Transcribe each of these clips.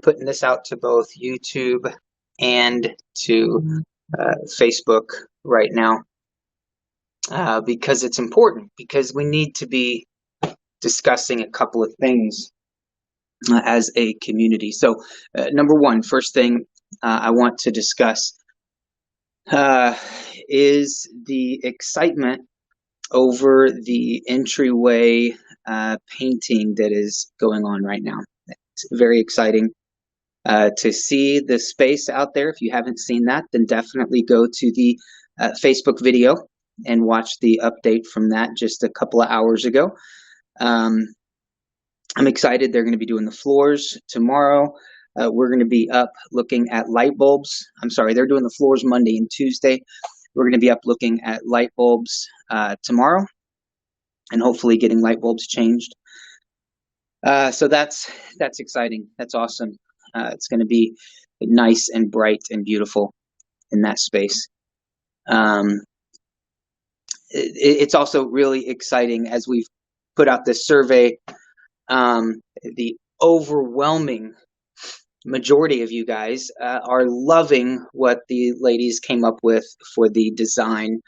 Putting this out to both YouTube and to Facebook right now because it's important, because we need to be discussing a couple of things as a community. So, number one, first thing I want to discuss is the excitement over the entryway painting that is going on right now. It's very exciting to see the space out there. If you haven't seen that, then definitely go to the Facebook video and watch the update from that just a couple of hours ago. I'm excited. They're going to be doing the floors tomorrow. We're going to be up looking at light bulbs. I'm sorry, they're doing the floors Monday and Tuesday. We're going to be up looking at light bulbs tomorrow and hopefully getting light bulbs changed. So that's exciting. That's awesome. It's going to be nice and bright and beautiful in that space. It's also really exciting as we've put out this survey. The overwhelming majority of you guys are loving what the ladies came up with for the design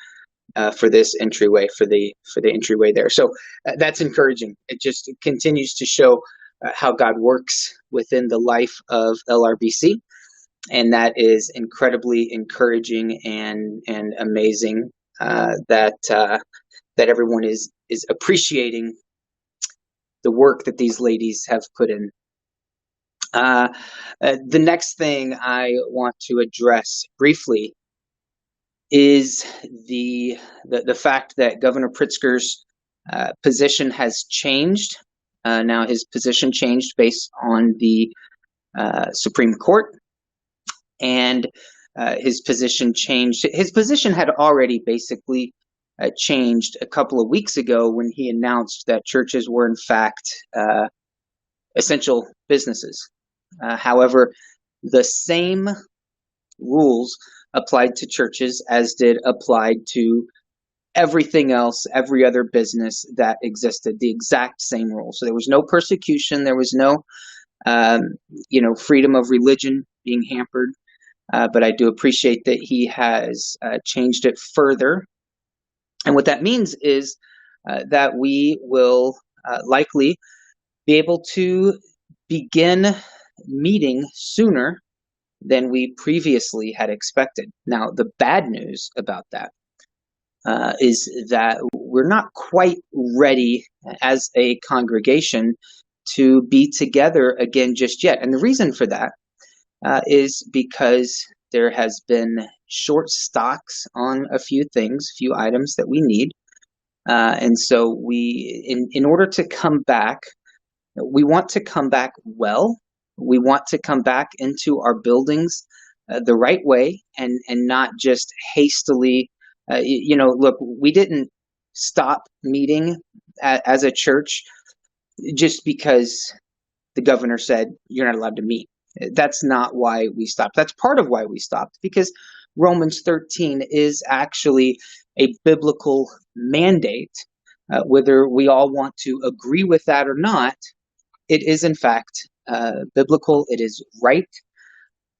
for this entryway, for the entryway there. So that's encouraging. It just continues to show how God works within the life of LRBC, and that is incredibly encouraging and amazing that everyone is appreciating the work that these ladies have put in. The next thing I want to address briefly is the fact that Governor Pritzker's position has changed. Now his position changed based on the Supreme Court, and his position changed. His position had already basically changed a couple of weeks ago when he announced that churches were in fact essential businesses. However, the same rules applied to churches as did applied to everything else, every other business that existed, the exact same rules. So there was no persecution, there was no freedom of religion being hampered, but I do appreciate that he has changed it further. And what that means is that we will likely be able to begin meeting sooner than we previously had expected. Now, the bad news about that is that we're not quite ready as a congregation to be together again just yet. And the reason for that is because there has been short stocks on a few things, few items that we need. And so we, in order to come back, we want to come back well. We want to come back into our buildings the right way and not just hastily, look, we didn't stop meeting as a church just because the governor said you're not allowed to meet. That's not why we stopped. That's part of why we stopped, because Romans 13 is actually a biblical mandate. Whether we all want to agree with that or not, it is in fact biblical. It is right.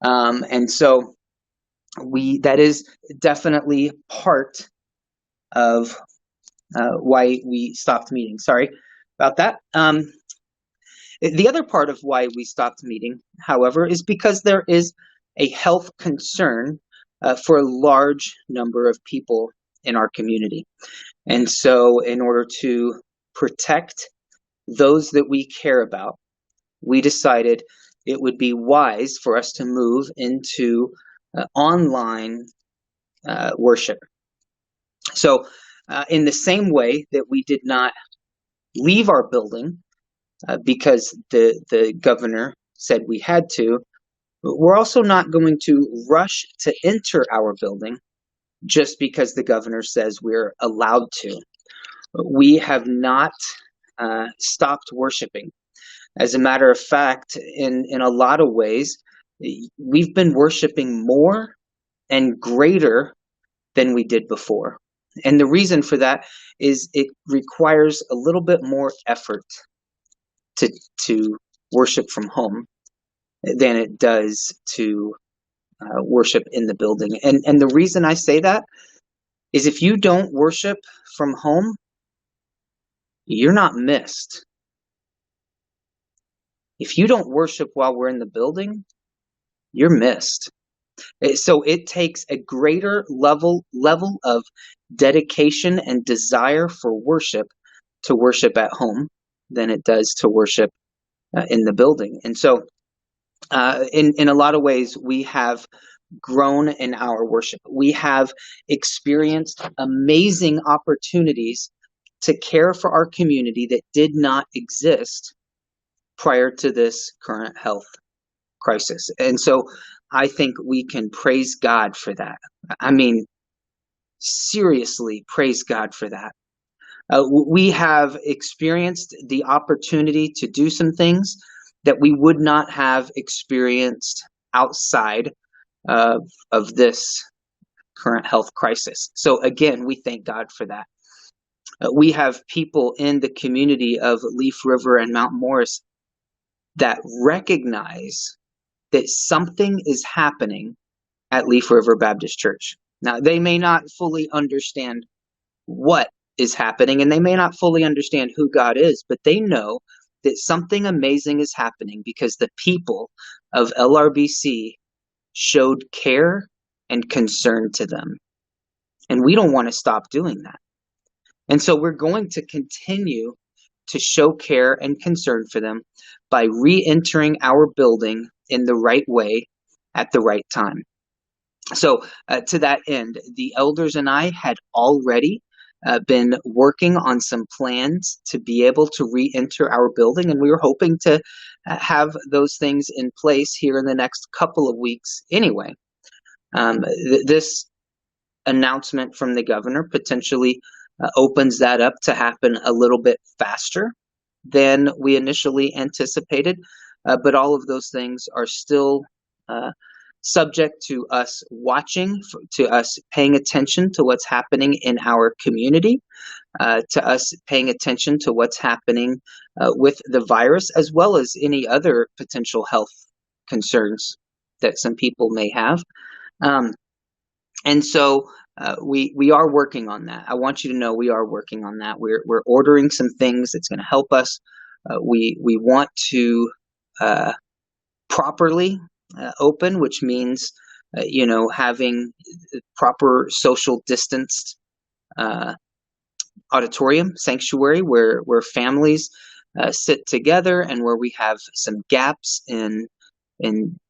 And so that is definitely part of why we stopped meeting. Sorry about that. The other part of why we stopped meeting, however, is because there is a health concern for a large number of people in our community. And so in order to protect those that we care about, we decided it would be wise for us to move into online worship. So in the same way that we did not leave our building because the governor said we had to, we're also not going to rush to enter our building just because the governor says we're allowed to. We have not stopped worshiping. As a matter of fact, in a lot of ways, we've been worshiping more and greater than we did before. And the reason for that is it requires a little bit more effort to worship from home than it does to worship in the building. And the reason I say that is if you don't worship from home, you're not missed. If you don't worship while we're in the building, you're missed. So it takes a greater level of dedication and desire for worship to worship at home than it does to worship in the building. And so in a lot of ways, we have grown in our worship. We have experienced amazing opportunities to care for our community that did not exist prior to this current health crisis. And so I think we can praise God for that. I mean, seriously, praise God for that. We have experienced the opportunity to do some things that we would not have experienced outside of this current health crisis. So again, we thank God for that. We have people in the community of Leaf River and Mount Morris that recognize that something is happening at Leaf River Baptist Church. Now, they may not fully understand what is happening, and they may not fully understand who God is, but they know that something amazing is happening because the people of LRBC showed care and concern to them. And we don't want to stop doing that. And so we're going to continue to show care and concern for them by re-entering our building in the right way at the right time. So to that end, the elders and I had already been working on some plans to be able to re-enter our building, and we were hoping to have those things in place here in the next couple of weeks anyway. This announcement from the governor potentially opens that up to happen a little bit faster than we initially anticipated, but all of those things are still subject to us watching, to us paying attention to what's happening in our community, to us paying attention to what's happening with the virus, as well as any other potential health concerns that some people may have. And so we are working on that. I want you to know we are working on that. We're ordering some things that's going to help us. We want to properly open, which means having proper social distanced auditorium sanctuary where families sit together, and where we have some gaps in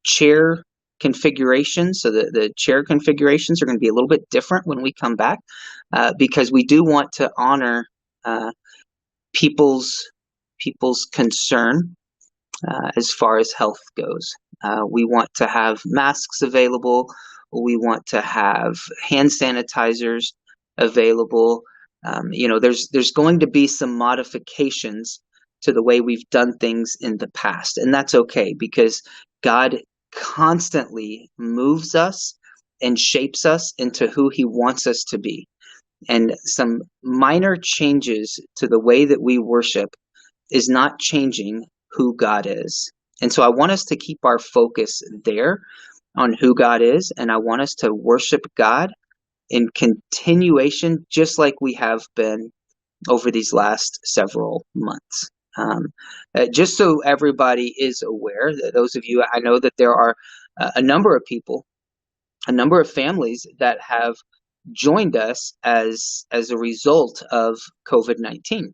chair configurations. So the chair configurations are going to be a little bit different when we come back, because we do want to honor people's concern as far as health goes. We want to have masks available. We want to have hand sanitizers available. There's going to be some modifications to the way we've done things in the past, and that's okay, because God constantly moves us and shapes us into who He wants us to be. And some minor changes to the way that we worship is not changing who God is. And so I want us to keep our focus there on who God is, and I want us to worship God in continuation, just like we have been over these last several months. Just so everybody is aware, those of you, I know that there are a number of people, a number of families that have joined us as a result of COVID-19.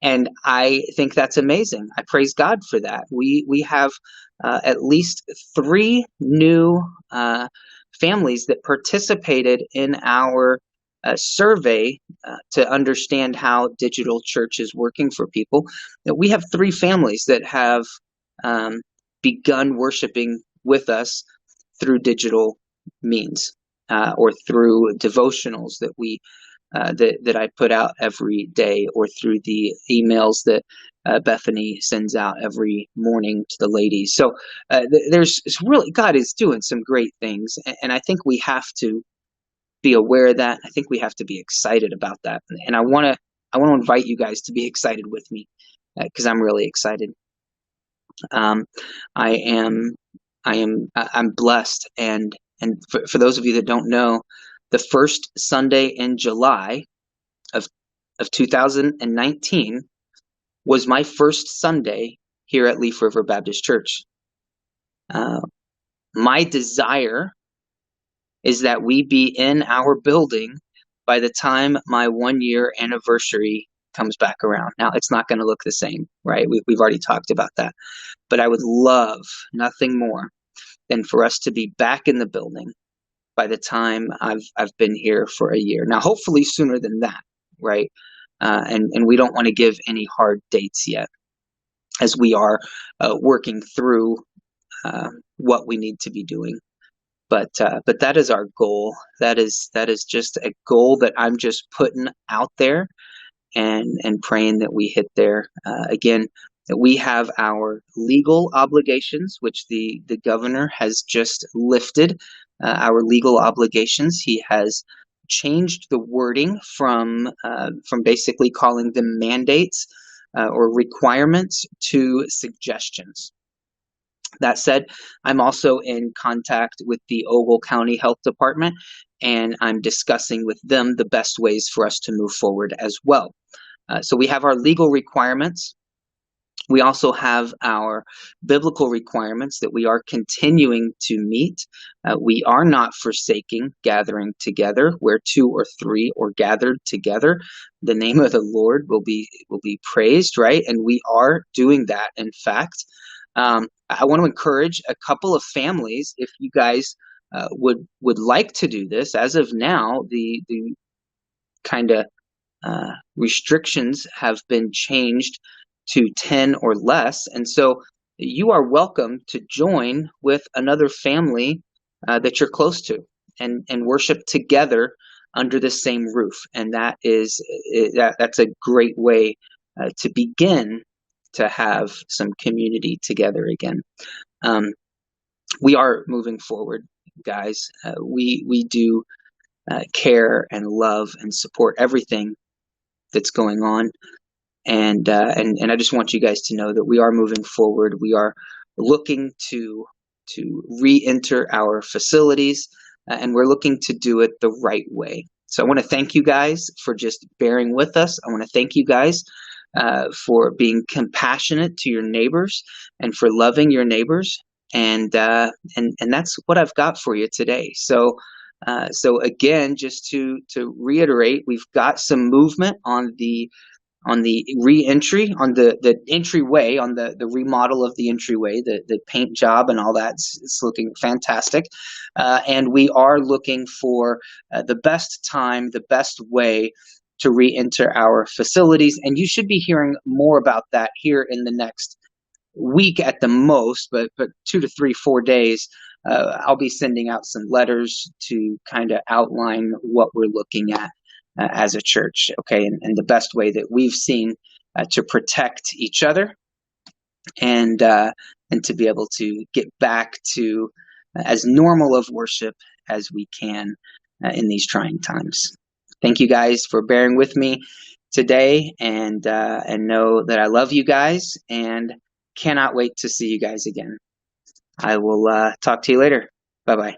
And I think that's amazing. I praise God for that. We have at least 3 new families that participated in our survey to understand how digital church is working for people. We have 3 families that have begun worshiping with us through digital means, or through devotionals that we that I put out every day, or through the emails that Bethany sends out every morning to the ladies. So there's really, God is doing some great things, and I think we have to be aware of that. I think we have to be excited about that, and I want to invite you guys to be excited with me, because I'm really excited. I am I'm blessed. And for those of you that don't know, the first Sunday in July of 2019 was my first Sunday here at Leaf River Baptist Church. My desire is that we be in our building by the time my 1 year anniversary comes back around. Now, it's not going to look the same, right? We've already talked about that. But I would love nothing more than for us to be back in the building by the time I've been here for a year. Now, hopefully sooner than that, right? And we don't want to give any hard dates yet, as we are working through what we need to be doing. But that is our goal. That is just a goal that I'm just putting out there and praying that we hit there. Again, we have our legal obligations, which the governor has just lifted. Our legal obligations. He has changed the wording from basically calling them mandates or requirements to suggestions. That said, I'm also in contact with the Ogle County Health Department, and I'm discussing with them the best ways for us to move forward as well. So we have our legal requirements. We also have our biblical requirements that we are continuing to meet. We are not forsaking gathering together. Where two or three are gathered together, the name of the Lord will be praised, right? And we are doing that. In fact, I want to encourage a couple of families, if you guys would like to do this. As of now, the kind of restrictions have been changed to 10 or less, and so you are welcome to join with another family that you're close to and worship together under the same roof. And that's a great way to begin to have some community together again. We are moving forward, guys. We do care and love and support everything that's going on. And I just want you guys to know that we are moving forward. We are looking to re-enter our facilities, and we're looking to do it the right way. So I want to thank you guys for just bearing with us. I want to thank you guys for being compassionate to your neighbors and for loving your neighbors. And that's what I've got for you today. So again, just to reiterate, we've got some movement on the re-entry, on the entryway, on the remodel of the entryway, the paint job and all that. It's looking fantastic. And we are looking for the best time, the best way to re-enter our facilities. And you should be hearing more about that here in the next week at the most, but 2 to 3, 4 days. I'll be sending out some letters to kind of outline what we're looking at as a church, okay, and the best way that we've seen to protect each other and to be able to get back to as normal of worship as we can in these trying times. Thank you guys for bearing with me today, and know that I love you guys and cannot wait to see you guys again. I will talk to you later. Bye-bye.